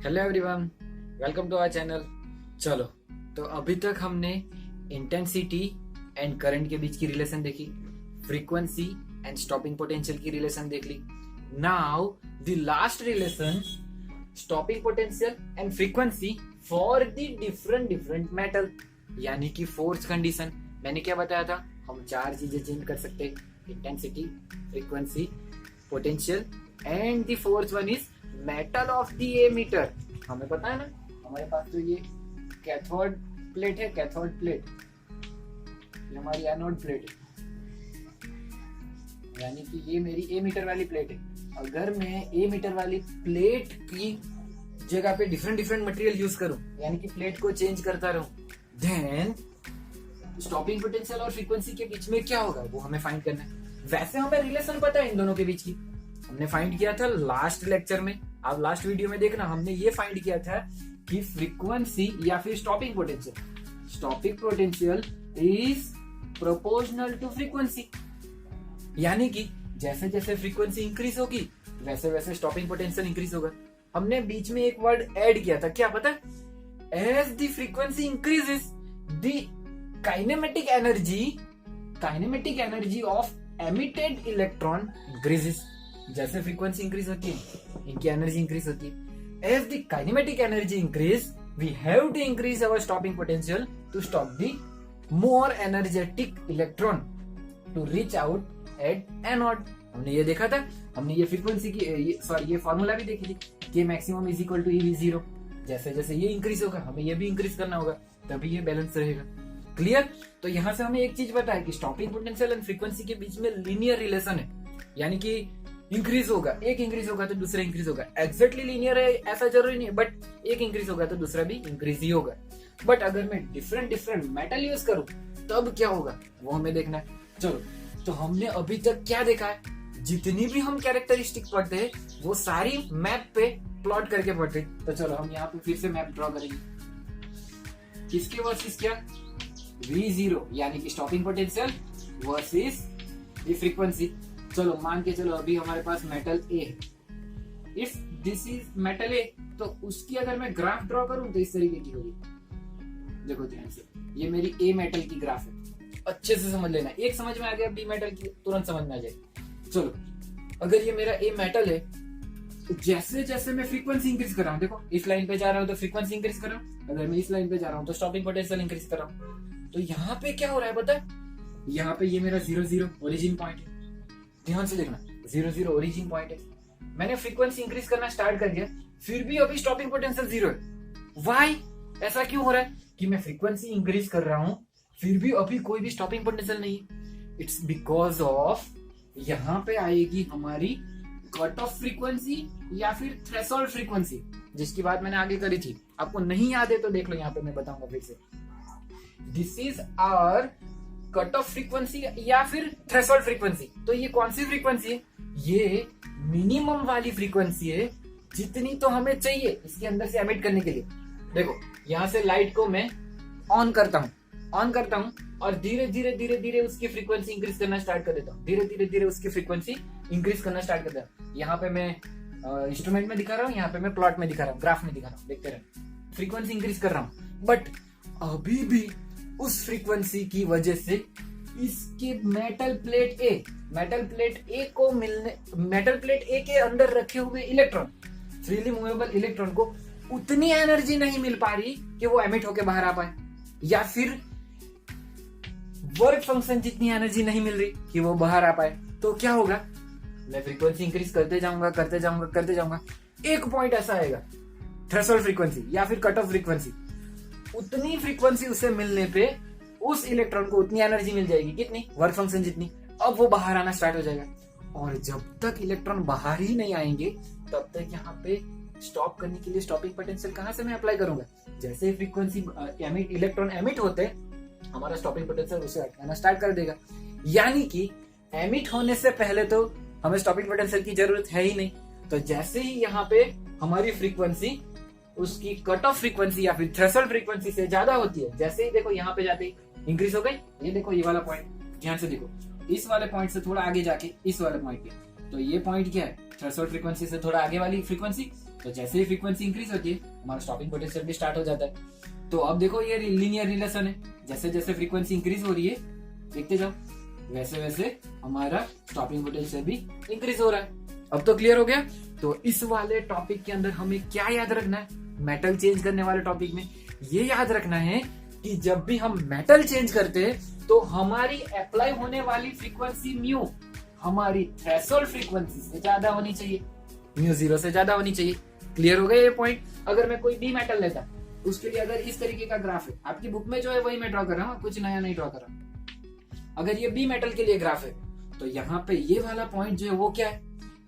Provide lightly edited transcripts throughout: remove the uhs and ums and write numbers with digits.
Hello everyone, welcome to our channel. चलो, तो अभी तक हमने इंटेंसिटी एंड करंट के बीच की रिलेशन देखी, फ्रीक्वेंसी एंड स्टॉपिंग पोटेंशियल की रिलेशन देख ली। Now the last relation, stopping potential and frequency for the different metal, यानी कि फोर्स कंडीशन। मैंने क्या बताया था, हम चार चीजें चेंज कर सकते हैं, intensity, frequency, potential and the fourth one is metal of the emitter. हमें पता है ना, हमारे पास तो ये कैथोड प्लेट है, कैथोड प्लेट, ये हमारी एनोड प्लेट है, यानी कि ये मेरी एमीटर वाली प्लेट है। अगर मैं एमीटर वाली प्लेट की जगह पे डिफरेंट मटेरियल यूज करूं, यानी कि प्लेट को चेंज करता रहूं, देन स्टॉपिंग पोटेंशियल और फ्रीक्वेंसी के बीच में क्या होगा वो हमें फाइंड करना है। वैसे हमें रिलेशन पता है इन दोनों के बीच की, हमने फाइंड किया था लास्ट लेक्चर में। आप लास्ट वीडियो में देखना, हमने ये फाइंड किया था कि फ्रीक्वेंसी या फिर stopping potential is proportional to frequency, यानी कि जैसे जैसे फ्रीक्वेंसी इंक्रीज होगी वैसे वैसे स्टॉपिंग पोटेंशियल इंक्रीज होगा। हमने बीच में एक वर्ड ऐड किया था, क्या पता है? As the frequency increases the kinematic energy of emitted electron increases. जैसे फ्रीक्वेंसी इंक्रीज होती है, इनकी एनर्जी इंक्रीज होती है। As the kinematic energy increase, we have to increase our stopping potential to stop the more energetic electron to reach out at anode. हमने ये देखा था, हमने ये फ्रीक्वेंसी की ये फॉर्मूला भी देखी थी, के maximum is equal to EV0। जैसे जैसे ये इंक्रीज होगा हमें ये भी इंक्रीज करना होगा, तभी ये बैलेंस रहेगा। क्लियर? तो यहाँ से हमें एक चीज पता है कि स्टॉपिंग पोटेंशियल एंड फ्रीक्वेंसी के बीच में लीनियर रिलेशन है, यानी कि इंक्रीज होगा, एक इंक्रीज होगा तो दूसरा इंक्रीज होगा। एग्जैक्टली लीनियर है ऐसा जरूरी नहीं है, बट एक इंक्रीज होगा तो दूसरा भी इंक्रीज ही होगा। बट अगर मैं डिफरेंट मेटल यूज करूं तब क्या होगा वो हमें देखना है। चलो, तो हमने अभी तक क्या देखा है, जितनी भी हम कैरेक्टरिस्टिक पढ़ते हैं वो सारी मैप पे प्लॉट करके पढ़ते हैं। तो चलो हम यहाँ पे फिर से मैप ड्रॉ करेंगे। किसके वर्सेस क्या? V0 यानी कि stopping potential versus the frequency. चलो मान के चलो अभी हमारे पास मेटल A है। If this is metal A, तो उसकी अगर मैं ग्राफ ड्रॉ करूं तो इस तरीके की होगी। देखो ध्यान से, ये मेरी A मेटल की ग्राफ है, अच्छे से समझ लेना। एक समझ में आ गया, B मेटल की तुरंत समझ में आ जाए। चलो, अगर ये मेरा A मेटल है, तो जैसे जैसे मैं फ्रीक्वेंसी इंक्रीज कर रहा हूँ, देखो इस लाइन पे जा रहा हूँ तो फ्रीक्वेंसी इंक्रीज कर रहा हूँ, अगर मैं इस लाइन पे जा रहा हूँ तो स्टॉपिंग पोटेंशियल इंक्रीज कर रहा हूँ। तो यहाँ पे क्या हो रहा है पता है? यहाँ पे ये मेरा 0 ओरिजिन पॉइंट है, ध्यान से देखना, 0 ओरिजिन पॉइंट है। मैंने फ्रीक्वेंसी इंक्रीज करना स्टार्ट कर दिया, फिर भी अभी स्टॉपिंग पोटेंशियल 0 है। व्हाई? ऐसा क्यों हो रहा है कि मैं फ्रीक्वेंसी इंक्रीज कर रहा हूं फिर भी अभी कोई भी स्टॉपिंग पोटेंशियल नहीं है? इट्स बिकॉज ऑफ यहाँ पे आएगी हमारी कट ऑफ फ्रीक्वेंसी या फिर थ्रेशोल्ड फ्रीक्वेंसी, जिसकी बात मैंने आगे करी थी। आपको नहीं याद है तो देख लो, यहाँ पे मैं बताऊंगा फिर से। This is our cut off frequency या फिर थ्रेशोल्ड फ्रीक्वेंसी। तो ये कौन सी फ्रीक्वेंसी है? ये मिनिमम वाली फ्रीक्वेंसी है, जितनी तो हमें चाहिए इसके अंदर से एमिट करने के लिए। देखो यहाँ से लाइट को मैं ऑन करता हूँ और धीरे धीरे उसकी फ्रीक्वेंसी इंक्रीज करना स्टार्ट कर देता हूँ, धीरे उसकी फ्रीक्वेंसी इंक्रीज करना स्टार्ट कर देता हूँ। यहाँ पे मैं इंस्ट्रूमेंट में दिखा रहा हूँ, यहाँ पे मैं प्लॉट में दिखा रहा हूँ, ग्राफ में दिखा रहा हूँ, देखते रहे फ्रीक्वेंसी इंक्रीज कर रहा हूँ। बट अभी भी उस फ्रीक्वेंसी की वजह से इसके मेटल प्लेट ए के अंदर रखे हुए इलेक्ट्रॉन, फ्रीली मूवेबल इलेक्ट्रॉन को उतनी एनर्जी नहीं मिल पा रही कि वो एमिट होके बाहर आ पाए, या फिर वर्क फंक्शन जितनी एनर्जी नहीं मिल रही कि वो बाहर आ पाए। तो क्या होगा? मैं फ्रीक्वेंसी इंक्रीज करते जाऊंगा, एक पॉइंट ऐसा आएगा, थ्रेशोल्ड फ्रीक्वेंसी या फिर कट ऑफ फ्रीक्वेंसी। उतनी फ्रीक्वेंसी उसे मिलने पे उस इलेक्ट्रॉन को उतनी एनर्जी मिल जाएगी, कितनी? वर्क फंक्शन जितनी। अब वो बाहर आना स्टार्ट हो जाएगा, और जब तक इलेक्ट्रॉन बाहर ही नहीं आएंगे तब तक यहाँ पे स्टॉप करने के लिए स्टॉपिंग पोटेंशियल कहाँ से मैं अप्लाई करूंगा? जैसे फ्रीक्वेंसी इलेक्ट्रॉन एमिट होते, हमारा स्टॉपिंग पोटेंशियल उसे अटकाना स्टार्ट कर देगा। यानी कि एमिट होने से पहले तो हमें स्टॉपिंग पोटेंशियल की जरूरत है ही नहीं। तो जैसे ही यहाँ पे हमारी फ्रीक्वेंसी उसकी कट ऑफ फ्रीक्वेंसी या फिर थ्रेशोल्ड फ्रीक्वेंसी से ज्यादा होती है, जैसे ही देखो यहाँ पे जाते ही इंक्रीज हो गई। ये देखो ये वाला पॉइंट, ध्यान से देखो, इस वाले पॉइंट से थोड़ा आगे जाके इस वाले पॉइंट पे, तो ये पॉइंट क्या है? थ्रेशोल्ड फ्रीक्वेंसी से थोड़ा आगे वाली फ्रीक्वेंसी, तो जैसे ही फ्रीक्वेंसी इंक्रीज होती है हमारा स्टॉपिंग पोटेंशियल भी स्टार्ट हो जाता है। तो अब देखो ये लीनियर रिलेशन है, जैसे जैसे फ्रीक्वेंसी इंक्रीज हो रही है देखते जाओ वैसे वैसे हमारा स्टॉपिंग पोटेंशियल भी इंक्रीज हो रहा है। अब तो क्लियर हो गया। तो इस वाले टॉपिक के अंदर हमें क्या याद रखना है, मेटल चेंज करने वाले टॉपिक में ये याद रखना है कि जब भी हम मेटल चेंज करते हैं तो हमारी अप्लाई होने वाली फ्रीक्वेंसी म्यू हमारी थ्रेशोल्ड फ्रीक्वेंसी से ज्यादा होनी चाहिए, म्यू 0 से ज्यादा होनी चाहिए। क्लियर हो गया ये पॉइंट। अगर मैं कोई बी मेटल लेता उसके लिए अगर इस तरीके का ग्राफ है, आपकी बुक में जो है वही मैं ड्रॉ कर रहा हूँ, कुछ नया नहीं ड्रॉ कर रहा हूँ। अगर ये बी मेटल के लिए ग्राफ है तो यहाँ पे ये वाला पॉइंट जो है वो क्या है,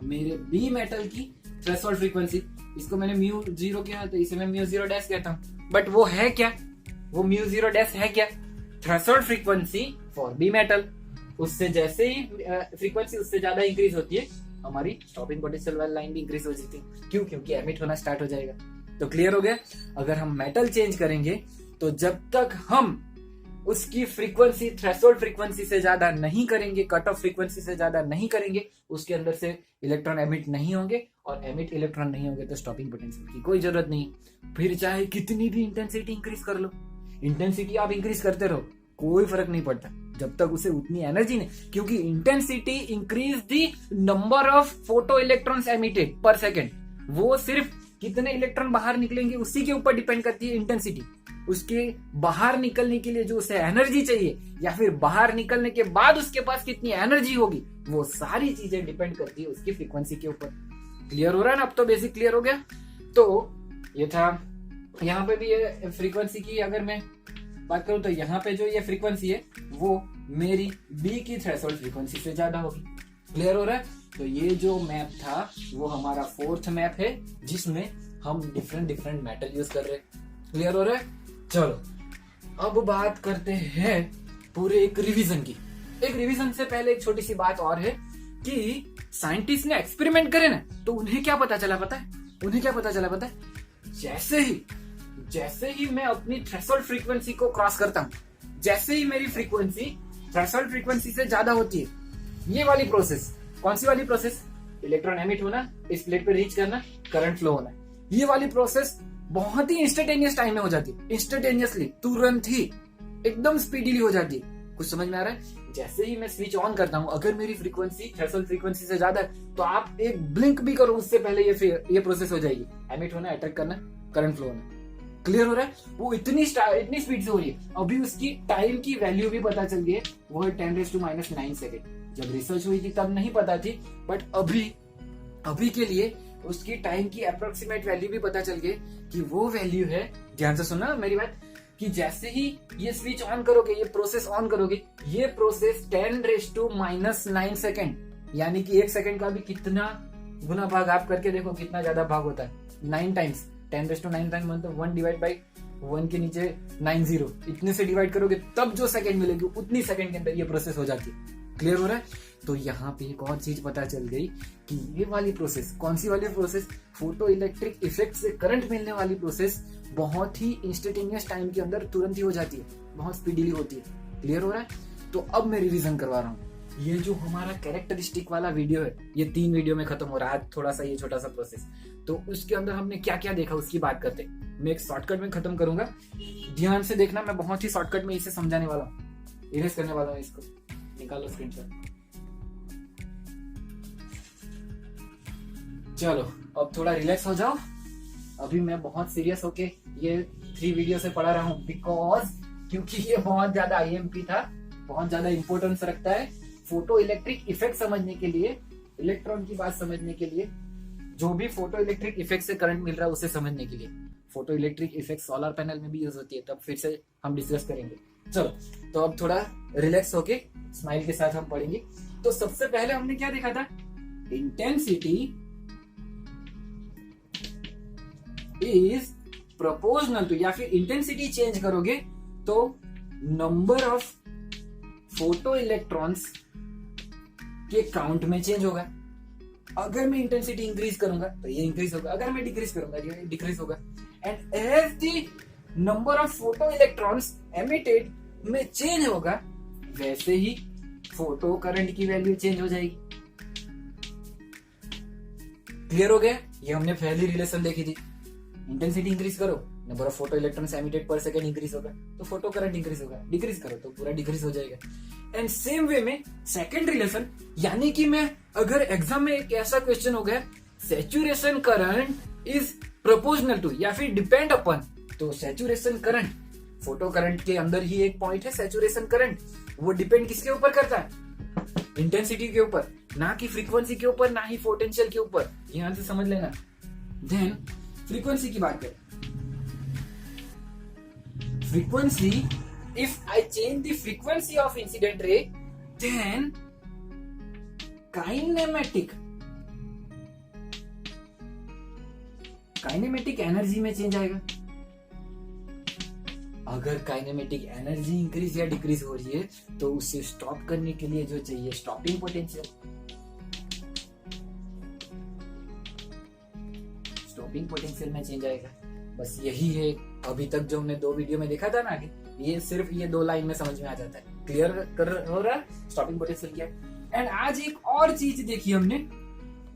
मेरे बी मेटल की थ्रेशोल्ड फ्रीक्वेंसी। इसको मैंने म्यू 0 किया तो इसे मैं म्यू 0 डैश कहता हूँ, बट वो है क्या, वो म्यू 0 डैश है क्या, threshold frequency for B metal. उससे जैसे ही फ्रीक्वेंसी उससे ज्यादा इंक्रीज होती है हमारी स्टॉपिंग पोटेंशियल वाली लाइन भी इंक्रीज हो जाती है। क्यों? क्योंकि एमिट होना स्टार्ट हो जाएगा। तो क्लियर हो गया। अगर हम मेटल चेंज करेंगे तो जब तक हम उसकी फ्रीक्वेंसी थ्रेशोल्ड फ्रीक्वेंसी से ज्यादा नहीं करेंगे, कट ऑफ फ्रीक्वेंसी से ज्यादा नहीं करेंगे, उसके अंदर से इलेक्ट्रॉन एमिट नहीं होंगे, और एमिट इलेक्ट्रॉन नहीं होंगे तो स्टॉपिंग पोटेंशियल की कोई जरूरत नहीं। फिर चाहे कितनी भी इंटेंसिटी इंक्रीज कर लो, इंटेंसिटी आप इंक्रीज करते रहो, कोई फर्क नहीं पड़ता जब तक उसे उतनी एनर्जी नहीं, क्योंकि intensity increase the number of photo electrons emitted पर सेकेंड। वो सिर्फ कितने इलेक्ट्रॉन बाहर निकलेंगे उसी के ऊपर डिपेंड करती है इंटेंसिटी। उसके बाहर निकलने के लिए जो उसे एनर्जी चाहिए या फिर बाहर निकलने के बाद उसके पास कितनी एनर्जी होगी, वो सारी चीजें डिपेंड करती है उसकी फ्रीक्वेंसी के ऊपर। क्लियर हो रहा है ना? अब तो बेसिक क्लियर हो गया। तो ये था, यहाँ पे भी ये फ्रीक्वेंसी की अगर मैं बात करूं तो यहाँ पे जो ये फ्रीक्वेंसी है वो मेरी बी की थ्रेशोल्ड फ्रीक्वेंसी से ज्यादा होगी। क्लियर हो रहा है? तो ये जो मैप था वो हमारा फोर्थ मैप है जिसमें हम डिफरेंट मेटल यूज कर रहे हैं। क्लियर हो रहा है? चलो अब बात करते हैं पूरे एक रिवीजन की। एक रिवीजन से पहले एक छोटी सी बात और है कि साइंटिस्ट ने एक्सपेरिमेंट करे ना तो उन्हें क्या पता चला पता है? उन्हें क्या पता चला पता है? जैसे ही मैं अपनी थ्रेशोल्ड फ्रीक्वेंसी को क्रॉस करता हूं, जैसे ही मेरी फ्रीक्वेंसी थ्रेशोल्ड फ्रीक्वेंसी से ज्यादा होती है, ये वाली प्रोसेस, कौन सी वाली प्रोसेस? इलेक्ट्रॉन एमिट होना, इस प्लेट पे रीच करना, करंट फ्लो होना, ये वाली प्रोसेस बहुत ही इंस्टेंटेनियस टाइम में हो जाती है। इंस्टेंटेनियसली, तुरंत ही, एकदम स्पीडीली हो जाती है। कुछ समझ में आ रहा है? जैसे ही मैं स्विच ऑन करता हूं, अगर मेरी फ्रीक्वेंसी थ्रेशोल्ड फ्रीक्वेंसी से ज्यादा है तो आप एक ब्लिंक भी करो उससे पहले ये प्रोसेस हो जाएगी, एमिट होना, अट्रैक्ट करना, करंट फ्लो होना। क्लियर हो रहा है? वो इतनी स्पीड से हो रही है। अभी उसकी टाइम की वैल्यू भी पता चल गई है, वो है 10⁻⁹ सेकेंड। जब रिसर्च हुई थी तब नहीं पता थी, बट अभी के लिए उसकी टाइम की अप्रोक्सीमेट वैल्यू भी पता चल गई कि वो वैल्यू है, ध्यान से सुनना मेरी बात, कि जैसे ही ये स्विच ऑन करोगे, ये प्रोसेस ऑन करोगे, ये प्रोसेस 10⁻⁹ सेकेंड, यानी कि एक सेकेंड का भी कितना गुना भाग आप करके देखो, कितना ज्यादा भाग होता है, 9 टाइम्स। 10⁻⁹ टाइम मतलब 1 डिवाइड बाई 1 के नीचे 90, इतने से डिवाइड करोगे तब जो सेकंड मिलेगी उतनी सेकंड के अंदर ये प्रोसेस हो जाती है। क्लियर हो रहा है? तो यहाँ पे एक और चीज पता चल गई कि ये वाली प्रोसेस, कौन सी वाली प्रोसेस? फोटो इलेक्ट्रिक इफेक्ट से करंट मिलने वाली प्रोसेस बहुत ही इंस्टेंटेनियस टाइम के अंदर तुरंत ही हो जाती है, बहुत स्पीडीली होती है। क्लियर हो रहा है? तो अब मैं रिवीजन करवा रहा हूँ। ये जो हमारा कैरेक्टरिस्टिक वाला वीडियो है, ये 3 वीडियो में खत्म हो रहा है, थोड़ा सा ये छोटा सा प्रोसेस। तो उसके अंदर हमने क्या क्या देखा उसकी बात करते हैं। मैं एक शॉर्टकट में खत्म करूंगा, ध्यान से देखना, मैं बहुत ही शॉर्टकट में इसे समझाने वाला हूँ, इरेज करने वाला हूँ, इसको निकालो स्क्रीनशॉट। चलो अब थोड़ा रिलैक्स हो जाओ। अभी मैं बहुत सीरियस होके ये 3 वीडियो से पढ़ा रहा हूँ, बिकॉज क्योंकि ये बहुत ज्यादा आईएमपी था, बहुत ज्यादा इंपॉर्टेंस रखता है फोटो इलेक्ट्रिक इफेक्ट समझने के लिए, इलेक्ट्रॉन की बात समझने के लिए, जो भी फोटो इलेक्ट्रिक इफेक्ट से करंट मिल रहा है उसे समझने के लिए। Photo electric effect solar panel में भी यूज होती है, तब फिर से हम डिस्कस करेंगे। चलो तो अब थोड़ा रिलैक्स होके स्माइल के साथ हम पढ़ेंगे। तो सबसे पहले हमने क्या देखा था? इंटेंसिटी इज प्रोपोर्शनल टू, या फिर इंटेंसिटी चेंज करोगे तो नंबर ऑफ फोटो इलेक्ट्रॉन्स के काउंट में चेंज होगा। अगर मैं इंटेंसिटी इंक्रीज करूंगा तो ये इंक्रीज होगा, अगर मैं डिक्रीज करूंगा ये डिक्रीज होगा। And as the number of photo electrons emitted में चेंज होगा, वैसे ही फोटो करंट की वैल्यू चेंज हो जाएगी। क्लियर हो गया? ये हमने पहली रिलेशन देखी थी, इंटेंसिटी इंक्रीज करो number of photo electrons emitted पर सेकंड इंक्रीज होगा तो फोटो करंट इंक्रीज होगा, डिक्रीज करो तो पूरा डिक्रीज हो जाएगा। एंड सेम वे में सेकंड रिलेशन, यानी कि मैं अगर एग्जाम में एक ऐसा क्वेश्चन हो गया saturation current is proportional to या फिर डिपेंड अपॉन, तो सैचुरेशन करंट, फोटो करंट के अंदर ही एक पॉइंट है सैचुरेशन करंट, वो डिपेंड किसके ऊपर करता है, इंटेंसिटी के ऊपर, ना कि फ्रीक्वेंसी के ऊपर, ना ही पोटेंशियल के ऊपर, यहां से समझ लेना। देन फ्रीक्वेंसी की बात करें, frequency, if I change the frequency of incident ray then kinematic energy में चेंज आएगा। अगर काइनेमेटिक एनर्जी इंक्रीज या डिक्रीज हो रही है तो उसे स्टॉप करने के लिए जो चाहिए स्टॉपिंग पोटेंशियल, स्टॉपिंग पोटेंशियल में चेंज आएगा। बस यही है अभी तक जो हमने 2 वीडियो में देखा था ना, आगे ये सिर्फ ये 2 लाइन में समझ में आ जाता है, क्लियर कर हो रहा है स्टॉपिंग पोटेंशियल क्या। एंड आज एक और चीज देखी हमने,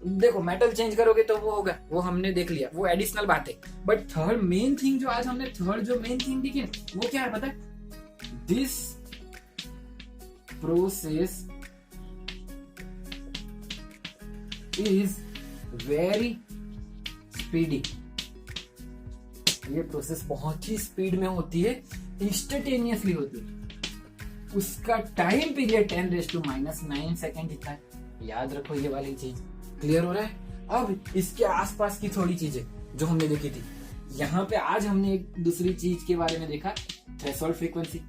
देखो मेटल चेंज करोगे तो वो होगा, वो हमने देख लिया, वो एडिशनल बात है। बट थर्ड मेन थिंग जो आज हमने मेन थिंग देखी वो क्या है पता है, this process is very speedy. ये प्रोसेस बहुत ही स्पीड में होती है, इंस्टेंटेनियसली होती है। उसका टाइम पीरियड 10⁻⁹ सेकेंड जितना है, याद रखो ये वाली चीज, क्लियर हो रहा है। अब इसके आसपास की थोड़ी चीजें जो हमने देखी थी, यहाँ पे आज हमने एक दूसरी चीज के बारे में देखा, थ्रेशोल्ड फ्रीक्वेंसी।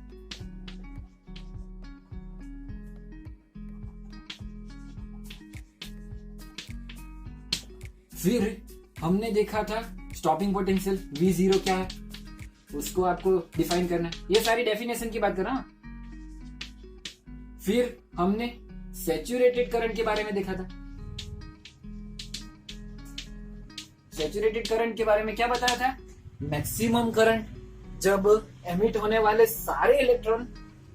फिर हमने देखा था स्टॉपिंग पोटेंशियल V0 क्या है, उसको आपको डिफाइन करना है, ये सारी डेफिनेशन की बात कर रहा हूं। फिर हमने सैचुरेटेड करंट के बारे में देखा था, सैचुरेटेड करंट के बारे में क्या बताया था, मैक्सिमम करंट जब एमिट होने वाले सारे इलेक्ट्रॉन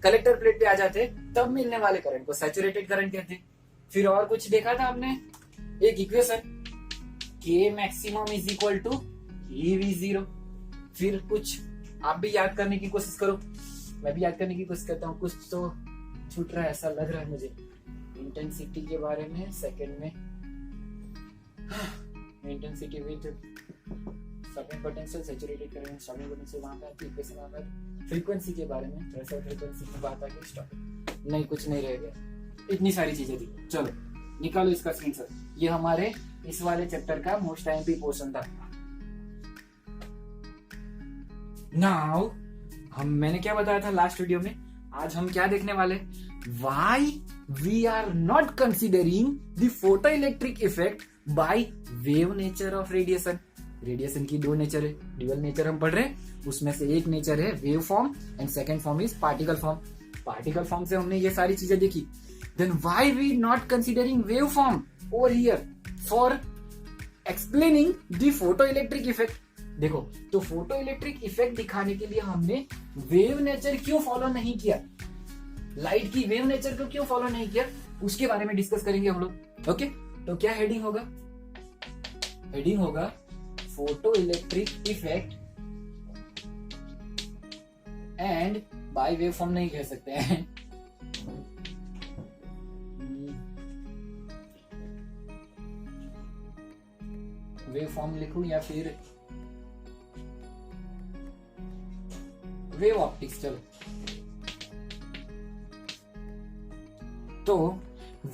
कलेक्टर प्लेट पे आ जाते तब मिलने वाले करंट को सैचुरेटेड करंट कहते। फिर और कुछ देखा था हमने, एक equation K maximum is equal to EV0। फिर कुछ आप भी याद करने की कोशिश करो, मैं भी याद करने की कोशिश करता हूँ, कुछ तो छूट रहा है ऐसा लग रहा है मुझे। इंटेंसिटी के बारे में सेकंड में, intensity with stopping potential, saturated current, stopping potential वहां पे आती है, इक्वेशन वहां पे। फ्रीक्वेंसी के बारे में, थ्रेशोल्ड फ्रीक्वेंसी की बात आ गई, स्टॉपिंग नहीं, कुछ नहीं रह गया, इतनी सारी चीजें थी। चलो निकालो इसका स्क्रीनशॉट, ये हमारे इस वाले चैप्टर का मोस्ट एमपी पोर्शन था। नाउ मैंने क्या बताया था लास्ट वीडियो में, आज हम क्या देखने वाले, why we are not considering the photoelectric effect by wave nature of radiation. Radiation की 2 नेचर है, ड्यूअल नेचर हम पढ़ रहे हैं, उसमें से एक नेचर है wave form and second form is particle form. Particle form से हमने ये सारी चीजें देखी। Then why we not considering wave form over here for explaining the photoelectric effect. देखो तो फोटो इलेक्ट्रिक इफेक्ट दिखाने के लिए हमने वेव नेचर क्यों फॉलो नहीं किया, लाइट की वेव नेचर को क्यों फॉलो नहीं किया, उसके बारे में डिस्कस करेंगे हम लोग। ओके, तो क्या हेडिंग होगा, हेडिंग होगा photo electric effect and by wave form नहीं कह सकते हैं, वेव फॉर्म लिखूं या फिर वेव ऑप्टिक्स। चलो तो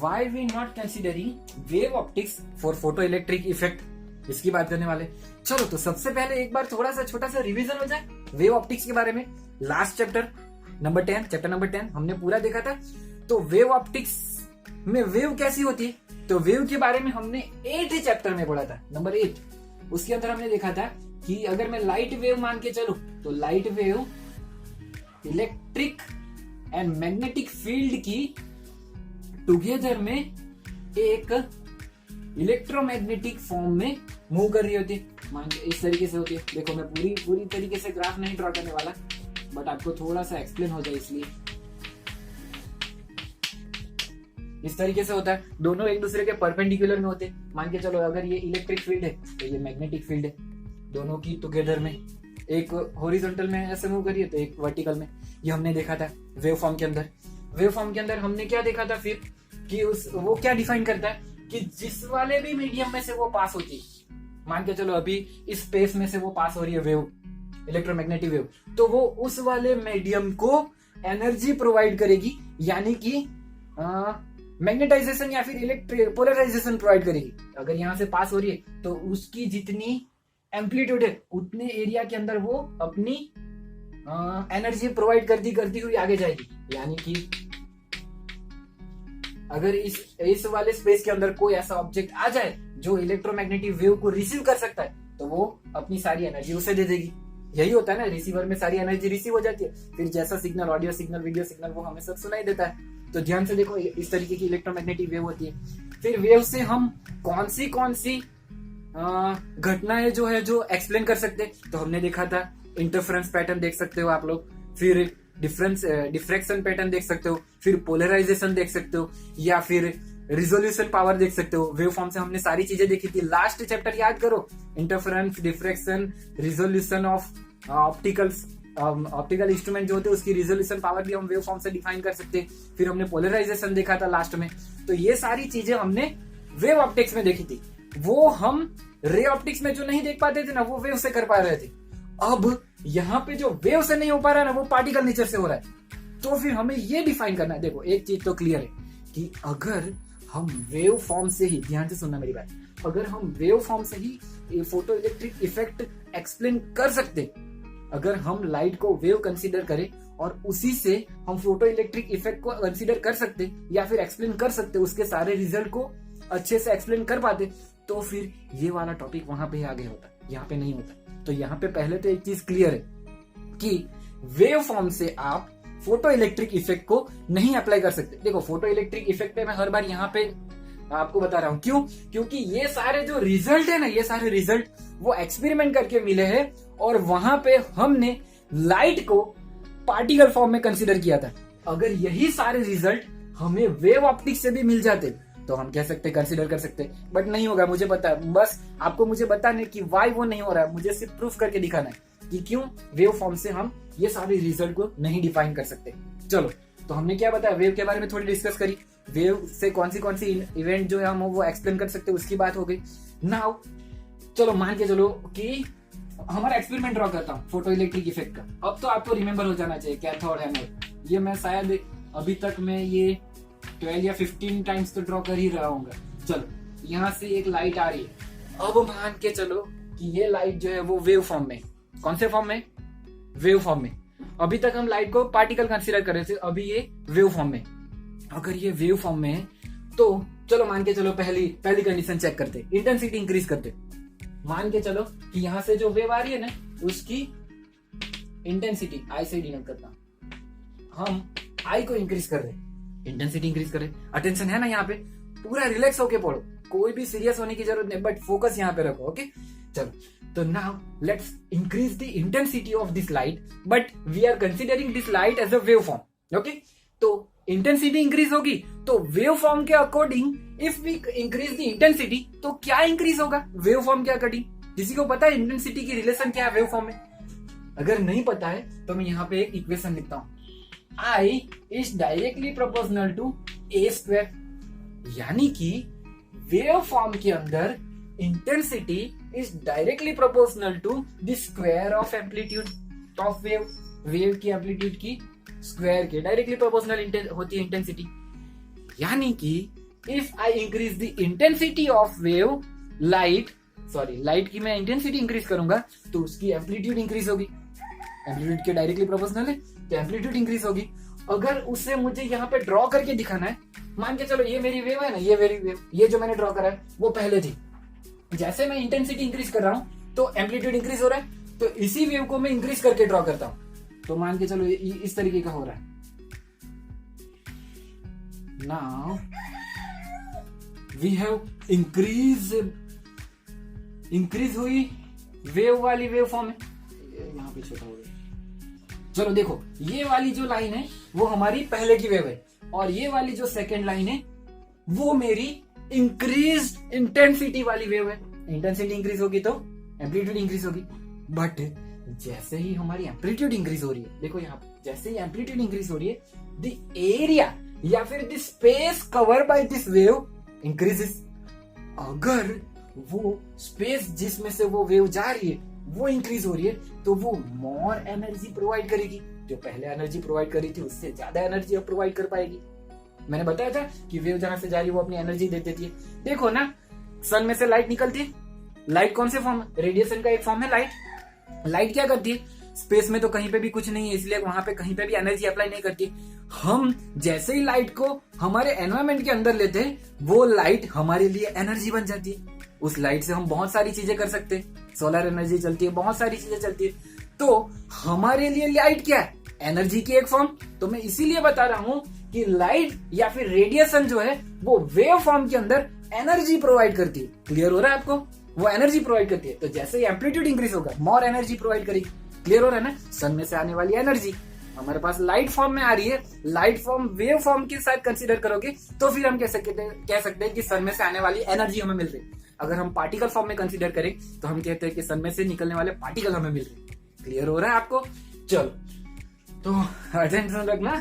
why we not considering wave optics for photo electric effect, इसकी बात करने वाले। चलो तो सबसे पहले एक बार थोड़ा सा छोटा सा रिवीजन हो जाए वेव ऑप्टिक्स के बारे में। Last chapter number 10, chapter number 10 हमने पूरा देखा था। तो वेव ऑप्टिक्स में वेव कैसी होती है, तो वेव के बारे में हमने 8 चैप्टर में पढ़ा था, नंबर 8। उसके अंदर हमने देखा था कि अगर मैं लाइट वेव मान के चलूं तो light wave electric and magnetic field की टुगेदर में एक इलेक्ट्रोमैग्नेटिक फॉर्म में मूव कर रही होती है। मान के इस तरीके से होती है। देखो मैं पूरी तरीके से ग्राफ नहीं ड्रॉ करने वाला, बट आपको थोड़ा सा एक्सप्लेन हो जाए इसलिए। इस तरीके से होता है, दोनों एक दूसरे के परपेंडिकुलर में होते। मान के चलो अगर ये इलेक्ट्रिक फील्ड है तो ये मैग्नेटिक फील्ड है, दोनों की टुगेदर में एक हॉरिजॉन्टल में ऐसे मूव करिए तो एक वर्टिकल में। ये हमने देखा था वेव फॉर्म के अंदर। वेव फॉर्म के अंदर हमने क्या देखा था फिर कि वो क्या डिफाइन करता है कि जिस वाले भी मीडियम में से वो पास होती है, मान के चलो अभी इस स्पेस में से वो पास हो रही है वेव, इलेक्ट्रोमैग्नेटिक वेव, तो वो उस वाले मीडियम को एनर्जी प्रोवाइड करेगी, यानी कि मैग्नेटाइजेशन या फिर इलेक्ट्रिक पोलराइजेशन प्रोवाइड करेगी। अगर यहाँ से पास हो रही है तो उसकी जितनी एम्पलीट्यूड है उतने एरिया के अंदर वो अपनी एनर्जी प्रोवाइड करती हुई आगे जाएगी। यानी कि अगर इस वाले स्पेस के अंदर कोई ऐसा ऑब्जेक्ट आ जाए जो इलेक्ट्रोमैग्नेटिक वेव को रिसीव कर सकता है तो वो अपनी सारी एनर्जी उसे दे देगी। यही होता है ना, रिसीवर में सारी एनर्जी रिसीव हो जाती है, फिर जैसा signal, audio signal, video signal, वो हमें सब सुनाई देता है। तो ध्यान से देखो, इस तरीके की इलेक्ट्रोमैग्नेटिक वेव होती है। फिर वेव से हम कौन सी घटनाएं जो है जो एक्सप्लेन कर सकते हैं, तो हमने देखा था इंटरफेरेंस पैटर्न देख सकते हो आप लोग, फिर डिफ्रैक्शन पैटर्न देख सकते हो, फिर पोलराइजेशन देख सकते हो, या फिर रिजोल्यूशन पावर देख सकते हो। वेव फॉर्म से हमने सारी चीजें देखी थी। लास्ट चैप्टर याद करो, interference, diffraction, resolution of optical instrument जो होते हैं उसकी रिजोल्यूशन पावर भी हम वेव फॉर्म से डिफाइन कर सकते हैं। फिर हमने पोलराइजेशन देखा था लास्ट में। तो ये सारी चीजें हमने वेव ऑप्टिक्स में देखी थी। वो हम रे ऑप्टिक्स में जो नहीं देख पाते थे ना, वो वेव से कर पा रहे थे। अब यहाँ पे जो वेव से नहीं हो पा रहा है ना, वो पार्टिकल नेचर से हो रहा है। तो फिर हमें ये डिफाइन करना है। देखो, एक चीज तो क्लियर है कि अगर हम वेव फॉर्म से ही, ध्यान से सुनना मेरी बात, अगर हम वेव फॉर्म से ही फोटो इलेक्ट्रिक इफेक्ट एक्सप्लेन कर सकते, अगर हम लाइट को वेव कंसीडर करें और उसी से हम फोटो इलेक्ट्रिक इफेक्ट को कंसीडर कर सकते या फिर एक्सप्लेन कर सकते, उसके सारे रिजल्ट को अच्छे से एक्सप्लेन कर पाते, तो फिर ये वाला टॉपिक वहां पे आगे होता, यहाँ पे नहीं होता। तो यहाँ पे पहले तो एक चीज क्लियर है कि वेव फॉर्म से आप फोटो इलेक्ट्रिक इफेक्ट को नहीं अप्लाई कर सकते। देखो, फोटो इलेक्ट्रिक इफेक्ट पे मैं हर बार यहाँ पे आपको बता रहा हूँ, क्यों? क्योंकि ये सारे जो रिजल्ट है ना, ये सारे रिजल्ट वो एक्सपेरिमेंट करके मिले हैं और वहां पे हमने लाइट को पार्टिकल फॉर्म में कंसीडर किया था। अगर यही सारे रिजल्ट हमें वेव ऑप्टिक्स से भी मिल जाते तो हम कह सकते, कंसीडर कर सकते, बट नहीं होगा। मुझे पता है, बस आपको मुझे बताने कि वाई वो नहीं हो रहा है, मुझे सिर्फ प्रूफ करके दिखाना है कि क्यों वेव फॉर्म से हम ये सारे रिजल्ट को नहीं डिफाइन कर सकते। चलो, तो हमने क्या बताया, वेव के बारे में थोड़ी डिस्कस करी, वेव से कौन सी इवेंट जो है हम वो एक्सप्लेन कर सकते, उसकी बात हो गई। नाउ चलो मान के चलो कि हमारा एक्सपेरिमेंट ड्रॉ करता हूँ फोटो इलेक्ट्रिक इफेक्ट का। अब तो आपको रिमेम्बर हो जाना चाहिए कैथोड एनोड। ये मैं शायद अभी तक मैं ये 12 या 15 टाइम्स तो ड्रॉ कर ही रहा हूँ। चलो, यहाँ से एक लाइट आ रही है। अब मान के चलो कि ये लाइट जो है वो वेव फॉर्म में, कौन से फॉर्म में? वेव फॉर्म में। अभी तक हम लाइट को पार्टिकल कंसीडर कर रहे थे, अभी ये वेव फॉर्म में। अगर ये वेव फॉर्म में है तो चलो मान के चलो पहली कंडीशन चेक करते, इंटेंसिटी इंक्रीज करते। मान के चलो कि यहाँ से जो वेव आ रही है ना, उसकी इंटेंसिटी आई से डिनोट करता, हम आई को इंक्रीज कर रहे, इंटेंसिटी इंक्रीज कर रहे। अटेंशन है ना यहाँ पे, पूरा रिलैक्स होके पढ़ो, कोई भी सीरियस होने की जरूरत नहीं, बट फोकस यहाँ पे रखो। ओके, चलो, तो now let's increase the intensity of this light, but we are considering this light as a wave form. Okay, तो इंटेंसिटी इंक्रीज होगी तो वेव फॉर्म के according if we increase the intensity तो क्या इंक्रीज होगा wave form के according? किसी को पता है इंटेंसिटी की रिलेशन क्या है वेव फॉर्म में? अगर नहीं पता है तो मैं यहाँ पे एक इक्वेशन लिखता हूँ, I is directly proportional to a square, यानी कि वेव फॉर्म के अंदर intensity is directly proportional to the square of amplitude of wave. Wave की एम्पलीट्यूड की स्क्वायर के डायरेक्टली प्रोपोर्शनल होती है इंटेंसिटी। यानी कि if I increase the intensity of wave light की मैं इंटेंसिटी इंक्रीज करूंगा तो उसकी एम्पलीट्यूड इंक्रीज होगी, एम्पलीट्यूड के डायरेक्टली प्रोपोर्शनल है तो एम्पलीट्यूड इंक्रीज होगी। अगर उसे मुझे यहाँ पे ड्रॉ करके दिखाना है, मान के चलो ये मेरी वेव है ना, ये मेरी वेव, ये जो मैंने ड्रॉ करा है वो पहले थी। जैसे मैं इंटेंसिटी इंक्रीज कर रहा हूँ तो एम्पलीट्यूड इंक्रीज हो रहा है, तो इसी वेव को मैं इंक्रीज करके ड्रॉ करता हूँ। तो मान के चलो इस तरीके का हो रहा है। नाउ वी हैव इंक्रीज हुई वेव वाली वेव फॉर्म है, यहाँ पे छोटा हो गया। चलो देखो, ये वाली जो लाइन है वो हमारी पहले की वेव है और ये वाली जो सेकेंड लाइन है वो मेरी इंक्रीज इंटेंसिटी वाली वेव है। इंटेंसिटी इंक्रीज होगी तो एम्पलीट्यूड इंक्रीज होगी। बट जैसे ही हमारी एम्पलीट्यूड इंक्रीज हो रही है, देखो यहाँ पे जैसे ही एम्पलीट्यूड इंक्रीज हो रही है, द एरिया या फिर the space cover by this wave increases. अगर वो स्पेस जिसमें से वो वेव जा रही है वो इंक्रीज हो रही है तो वो मोर एनर्जी प्रोवाइड करेगी। जो पहले एनर्जी प्रोवाइड कर रही थी उससे ज्यादा एनर्जी अब प्रोवाइड कर पाएगी। मैंने बताया था कि वेव जहां से जा रही है वो अपनी एनर्जी दे देती है। देखो ना, सन में से लाइट निकलती है। लाइट कौन से फॉर्म? रेडिएशन का एक फॉर्म है लाइट। लाइट क्या करती है? स्पेस में तो कहीं पे भी कुछ नहीं है, इसलिए वहां पे कहीं पे भी एनर्जी अप्लाई नहीं करती। हम जैसे ही लाइट को हमारे एनवायरमेंट के अंदर लेते हैं, वो लाइट हमारे लिए एनर्जी बन जाती है। उस लाइट से हम बहुत सारी चीजें कर सकते हैं। सोलर एनर्जी चलती है, बहुत सारी चीजें चलती है। तो हमारे लिए लाइट क्या है? एनर्जी की एक फॉर्म। तो मैं इसीलिए बता रहा हूं कि लाइट या फिर रेडिएशन जो है वो वेव फॉर्म के अंदर एनर्जी प्रोवाइड करती है। क्लियर हो रहा है आपको? वो एनर्जी प्रोवाइड करती है। तो जैसे ही एम्पलीट्यूड इंक्रीज होगा, मोर एनर्जी प्रोवाइड करेगी। क्लियर हो रहा है ना? सन में से आने वाली एनर्जी हमारे पास लाइट फॉर्म में आ रही है। लाइट फॉर्म वेव फॉर्म के साथ कंसीडर करोगे तो फिर हम कह सकते हैं कि सन में से आने वाली एनर्जी हमें मिल रही है। अगर हम पार्टिकल फॉर्म में कंसीडर करें तो हम कहते हैं कि सन में से निकलने वाले पार्टिकल हमें मिल रहे हैं। क्लियर हो रहा है आपको? चलो, तो अटेंशन रखना,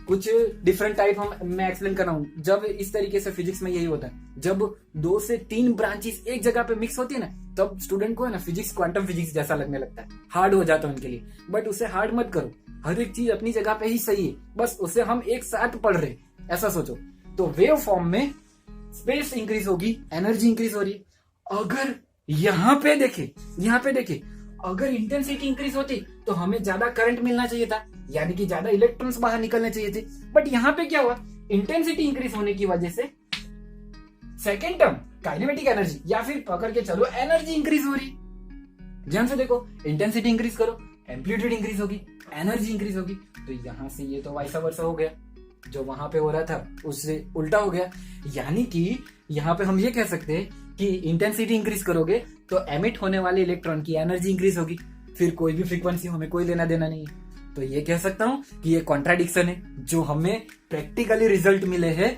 कुछ डिफरेंट टाइप मैं एक्सप्लेन कर रहा हूं। जब इस तरीके से फिजिक्स में यही होता है, जब 2 से 3 ब्रांचेस एक जगह पे मिक्स होती है ना, तब स्टूडेंट को है ना फिजिक्स क्वांटम फिजिक्स जैसा लगने लगता है, हार्ड हो जाता है उनके लिए। बट उसे हार्ड मत करो, हर एक चीज अपनी जगह पे ही सही है, बस उसे हम एक साथ पढ़ रहे ऐसा सोचो। तो वेव फॉर्म में स्पेस इंक्रीज होगी, एनर्जी इंक्रीज हो रही है। अगर यहाँ पे देखे अगर इंटेंसिटी इंक्रीज होती तो हमें ज्यादा करंट मिलना चाहिए था, यानी कि ज्यादा इलेक्ट्रॉन्स बाहर निकलने चाहिए थे। बट यहाँ पे क्या हुआ? इंटेंसिटी इंक्रीज होने की वजह से सेकेंड टर्म काइनेमेटिक एनर्जी या फिर पकड़ के चलो एनर्जी इंक्रीज हो रही। ध्यान से देखो, इंटेंसिटी इंक्रीज करो, एम्पलीट्यूड इंक्रीज होगी, एनर्जी इंक्रीज होगी। तो यहां से ये तो वाइसा वर्सा हो गया, जो वहां पे हो रहा था उससे उल्टा हो गया। यानी कि यहाँ पे हम ये कह सकते हैं कि इंटेंसिटी इंक्रीज करोगे तो एमिट होने वाले इलेक्ट्रॉन की एनर्जी इंक्रीज होगी। फिर कोई भी फ्रीक्वेंसी हमें कोई लेना देना नहीं है। तो ये कह सकता हूं कि ये कॉन्ट्राडिक्शन है जो हमें प्रैक्टिकली रिजल्ट मिले हैं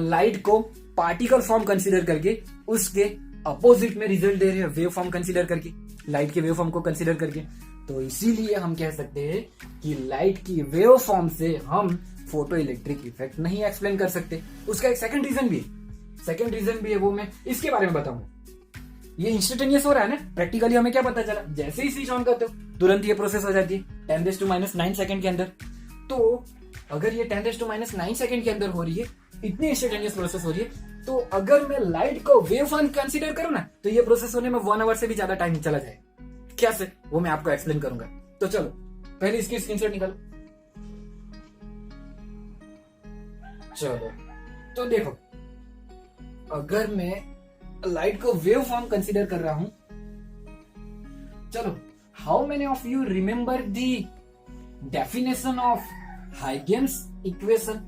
लाइट को पार्टिकल फॉर्म कंसीडर करके, उसके अपोजिट में रिजल्ट दे रहे हैं वेव फॉर्म कंसीडर करके, लाइट के वेव फॉर्म को कंसीडर करके। तो इसीलिए हम कह सकते हैं कि लाइट की वेव फॉर्म से हम फोटो इलेक्ट्रिक इफेक्ट नहीं एक्सप्लेन कर सकते। उसका एक सेकंड रीजन भी है, वो मैं इसके बारे में बताऊंगा। ये इंस्टेंटेनियस हो रहा है ना, प्रैक्टिकली हमें क्या पता चला? जैसे ही स्विच ऑन करते हो तुरंत ये प्रोसेस हो जाती है 10⁻⁹ सेकंड के अंदर। तो अगर ये 10⁻⁹ सेकंड के अंदर हो रही है, इतनी इंस्टेंटेनियस प्रोसेस हो रही है, तो अगर मैं लाइट को वेव फॉर्म कंसीडर करूं ना, तो ये प्रोसेस होने में 1 आवर से भी ज्यादा टाइम चला जाए। कैसे? वो मैं आपको एक्सप्लेन करूंगा। तो चलो पहले इसकी स्क्रीनशॉट निकालो। चलो, तो देखो, अगर मैं लाइट को वेव फॉर्म कंसीडर कर रहा हूं, चलो, how many of you remember the definition of Huygens equation?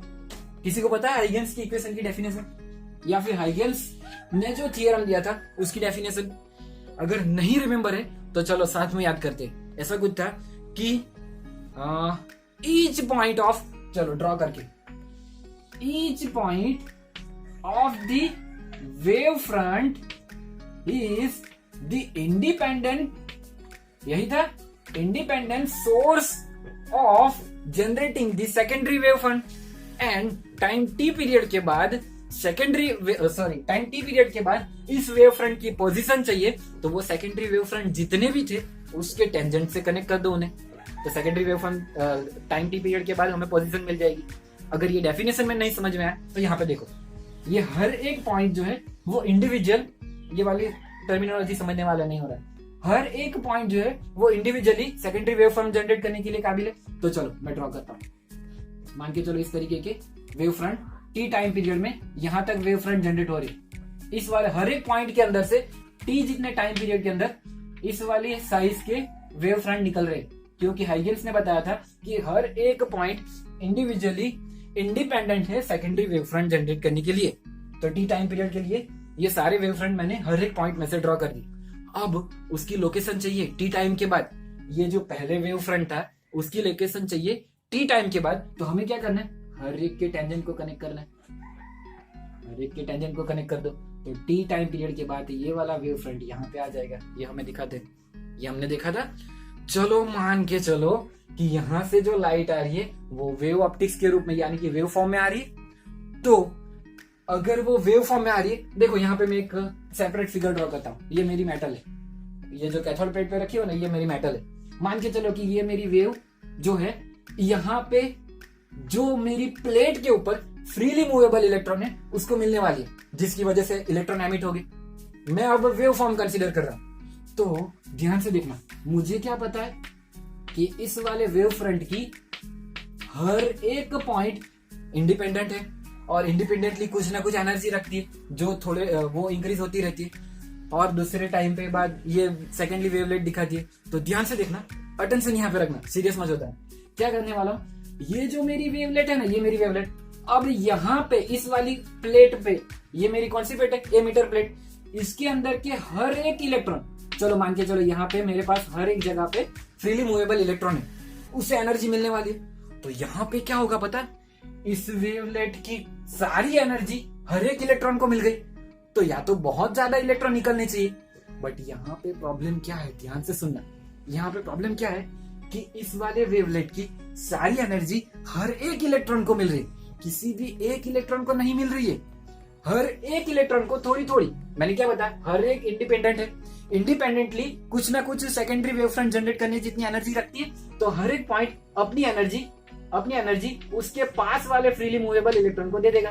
किसी को पता है हाइगेन्स की इक्वेशन की डेफिनेशन, या फिर हाइगेन्स ने जो थियरम दिया था उसकी डेफिनेशन? अगर नहीं रिमेंबर है तो चलो साथ में याद करते हैं। ऐसा कुछ था कि ईच पॉइंट ऑफ, चलो ड्रॉ करके, each point of the wave front is the independent, यही था, independent source of generating the secondary wave front. And time T period के बाद टाइम टी पीरियड के बाद इस वेव फ्रंट की पोजीशन चाहिए, तो वो सेकेंडरी वेव फ्रंट जितने भी थे उसके टेंजेंट से कनेक्ट कर दो उन्हें। तो secondary wave front time T period के बाद हमें पोजीशन मिल जाएगी। अगर ये डेफिनेशन में नहीं समझ में आया तो यहाँ पे देखो, ये हर एक पॉइंट जो है वो इंडिविजुअल, ये वाली टर्मिनोलॉजी समझने वाला नहीं हो रहा है, हर एक पॉइंट जो है वो individually secondary wave form generate करने के लिए काबिल है। तो चलो मैं ड्रॉ करता हूं। मान के चलो इस तरीके के wave front T time period में यहां तक वेव फ्रंट जनरेट हो रही, इस वाले हर एक पॉइंट के अंदर से टी जितने टाइम पीरियड के अंदर इस वाली साइज के वेव फ्रंट निकल रहे, क्योंकि हाइगेन्स ने बताया था कि हर एक पॉइंट इंडिविजुअली इंडिपेंडेंट है सेकेंडरी वेव फ्रंट जनरेट करने के लिए। तो टी टाइम पीरियड के लिए ये सारे वेव फ्रंट मैंने हर एक पॉइंट में से ड्रॉ कर दी। अब उसकी लोकेशन चाहिए टी टाइम के बाद, ये जो पहले वेव फ्रंट था उसकी लोकेशन चाहिए टी टाइम के बाद। तो हमें क्या करना है? हर एक के टेंजेंट को कनेक्ट करना है। हर एक के टेंजेंट को कनेक्ट कर दो, तो टी टाइम पीरियड के बाद ये वाला वेव फ्रंट यहाँ पे आ जाएगा। ये हमें दिखाते, ये हमने देखा था। चलो मान के चलो कि यहाँ से जो लाइट आ रही है वो वेव ऑप्टिक्स के रूप में यानी कि वेव फॉर्म में आ रही है। तो अगर वो वेव फॉर्म में आ रही है, देखो यहाँ पे मैं एक सेपरेट फिगर ड्रॉ करता हूँ। ये मेरी मेटल है, ये जो कैथोड प्लेट पे रखी हो ना, ये मेरी मेटल है। मान के चलो कि ये मेरी वेव जो है, यहाँ पे जो मेरी प्लेट के ऊपर फ्रीली मूवेबल इलेक्ट्रॉन है उसको मिलने वाली है, जिसकी वजह से इलेक्ट्रॉन एमिट होगी। मैं अब वेव फॉर्म कंसीडर कर रहा हूं, तो ध्यान से देखना, मुझे क्या पता है कि इस वाले वेव फ्रंट की हर एक पॉइंट इंडिपेंडेंट है और इंडिपेंडेंटली कुछ ना कुछ एनर्जी रखती है, जो थोड़े वो इंक्रीज होती रहती है और दूसरे टाइम पे बाद ये सेकेंडली वेवलेट दिखाती है। तो ध्यान से देखना, अटेंशन यहाँ पे रखना, सीरियस मत होता है। क्या करने वाला हूँ, ये जो मेरी वेवलेट है ना, ये मेरी वेवलेट, अब यहाँ पे इस वाली प्लेट पे, ये मेरी कौन सी प्लेट है, एमीटर प्लेट, इसके अंदर के हर एक इलेक्ट्रॉन, चलो मान के चलो यहाँ पे मेरे पास हर एक जगह पे फ्रीली मूवेबल इलेक्ट्रॉन है, उससे एनर्जी मिलने वाली है। तो यहाँ पे क्या होगा पता है, इस वेवलेट की सारी एनर्जी हर एक इलेक्ट्रॉन को मिल गई। तो या तो बहुत ज्यादा इलेक्ट्रॉन निकलने चाहिए, बट यहाँ पे प्रॉब्लम क्या है, ध्यान से सुनना। यहाँ पे प्रॉब्लम क्या है कि इस वाले वेवलेट की सारी एनर्जी हर एक इलेक्ट्रॉन को मिल रही है, किसी भी एक इलेक्ट्रॉन को नहीं मिल रही है। हर एक इलेक्ट्रॉन को थोड़ी थोड़ी, मैंने क्या बताया, हर एक इंडिपेंडेंट है, इंडिपेंडेंटली कुछ ना कुछ सेकेंडरी वेव फ्रंट जनरेट करने जितनी एनर्जी रखती है। तो हर एक पॉइंट अपनी एनर्जी उसके पास वाले फ्रीली मूवेबल इलेक्ट्रॉन को दे देगा।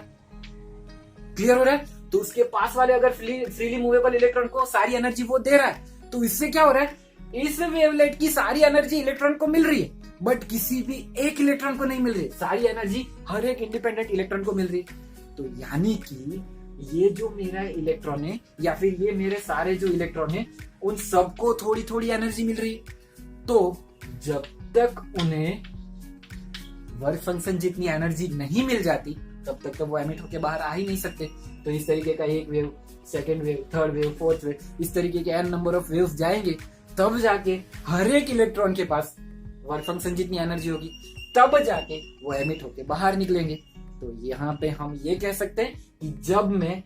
क्लियर हो रहा है? तो उसके पास वाले अगर फ्रीली मूवेबल इलेक्ट्रॉन को सारी एनर्जी वो दे रहा है, तो इससे क्या हो रहा है, इस वेवलेट की सारी एनर्जी इलेक्ट्रॉन को मिल रही है, बट किसी भी एक इलेक्ट्रॉन को नहीं मिल रही, सारी एनर्जी हर एक इंडिपेंडेंट इलेक्ट्रॉन को मिल रही है। तो यानी कि ये जो मेरा इलेक्ट्रॉन है या फिर ये मेरे सारे जो इलेक्ट्रॉन है, उन सबको थोड़ी थोड़ी एनर्जी मिल रही है। तो जब तक उन्हें वर्क फंक्शन जितनी एनर्जी नहीं मिल जाती, तब तक तो वो एमिट होकर बाहर आ ही नहीं सकते। तो इस तरीके का एक wave, second wave, third wave, fourth wave, इस तरीके के एन नंबर ऑफ वेव्स जाएंगे, तब जाके हर एक इलेक्ट्रॉन के पास वर्क फंक्शन जितनी एनर्जी होगी, तब जाके वो एमिट होके बाहर निकलेंगे। तो यहाँ पे हम ये कह सकते हैं कि जब मैं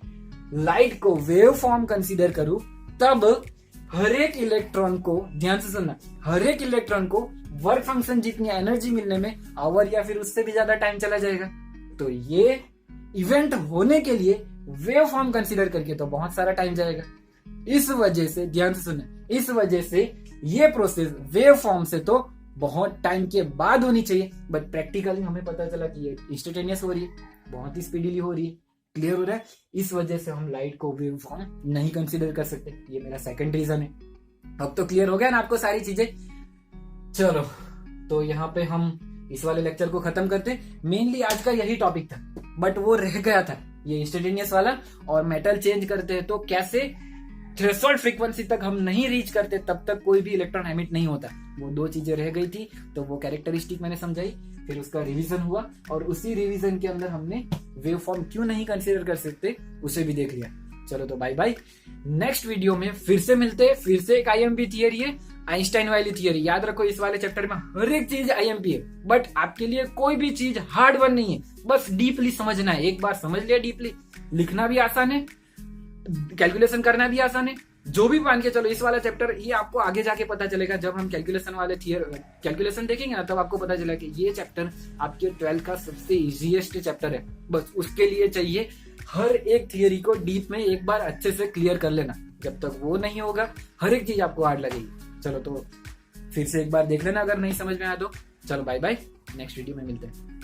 लाइट को वेव फॉर्म कंसीडर करूं, तब हर एक इलेक्ट्रॉन को, ध्यान से सुनना, हर एक इलेक्ट्रॉन को वर्क फंक्शन जितनी एनर्जी मिलने में आवर या फिर उससे भी ज्यादा टाइम चला जाएगा। तो ये इवेंट होने के लिए वेव फॉर्म कंसीडर करके तो बहुत सारा टाइम जाएगा। इस वजह से, ध्यान से सुनना, इस वजह से ये प्रोसेस वेव फॉर्म से तो बहुत टाइम के बाद होनी चाहिए, बट प्रैक्टिकली हमें पता चला कि ये इंस्टेंटेनियस हो रही है, बहुत ही स्पीडीली हो रही है। क्लियर हो रहा है? इस वजह से हम लाइट को वेव फॉर्म नहीं कंसीडर कर सकते। ये मेरा सेकंड रीजन है। अब तो क्लियर हो गया ना आपको सारी चीजें? चलो, तो यहाँ पे हम इस वाले लेक्चर को खत्म करते। मेनली आज का यही टॉपिक था, बट वो रह गया था, ये इंस्टेंटेनियस वाला। और मेटल चेंज करते हैं तो कैसे थ्रेशोल्ड फ्रीक्वेंसी तक हम नहीं रीच करते, तब तक कोई भी इलेक्ट्रॉन एमिट नहीं होता। वो दो चीजें रह गई थी, तो वो कैरेक्टरिस्टिक मैंने समझाई, फिर उसका रिवीजन हुआ, और उसी रिवीजन के अंदर हमने वेव फॉर्म क्यों नहीं कंसीडर कर सकते उसे भी देख लिया। चलो तो बाय बाय, नेक्स्ट वीडियो में फिर से मिलते हैं। फिर से एक आईएमपी थियरी है, आइंस्टाइन वाली थियरी। याद रखो, इस वाले चैप्टर में हर एक चीज आईएमपी है, बट आपके लिए कोई भी चीज हार्ड वन नहीं है, बस डीपली समझना है। एक बार समझ लिया डीपली, लिखना भी आसान है, कैलकुलेशन करना भी आसान है। जो भी मान के चलो, इस वाला चैप्टर ये आपको आगे जाके पता चलेगा, जब हम कैलकुलेशन वाले कैलकुलेशन देखेंगे ना, तब आपको पता चला कि ये चैप्टर आपके 12 का सबसे इजीएस्ट चैप्टर है। बस उसके लिए चाहिए हर एक थियरी को डीप में एक बार अच्छे से क्लियर कर लेना। जब तक वो नहीं होगा, हर एक चीज आपको हार्ड लगेगी। चलो तो फिर से एक बार देख लेना अगर नहीं समझ में आया तो। चलो बाय बाय, नेक्स्ट वीडियो में मिलते हैं।